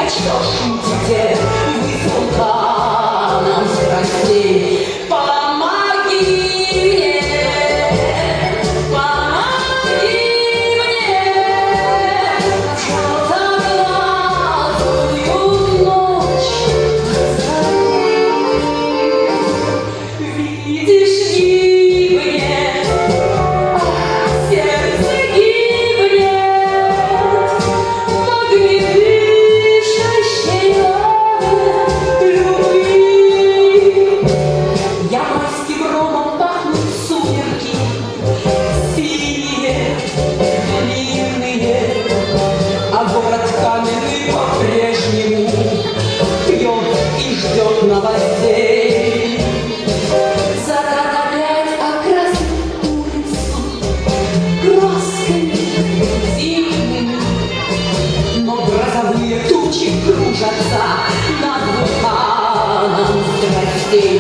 Что шутите вы с вулканом страстей? Помоги мне, желтоглазую ночь позови. Видишь, гибнет, сердце гибнет в огне. По-прежнему пьет и ждет новостей. Закат опять окрасит улицу красками зимними, но грозовые тучи кружатся над вулканом страстей.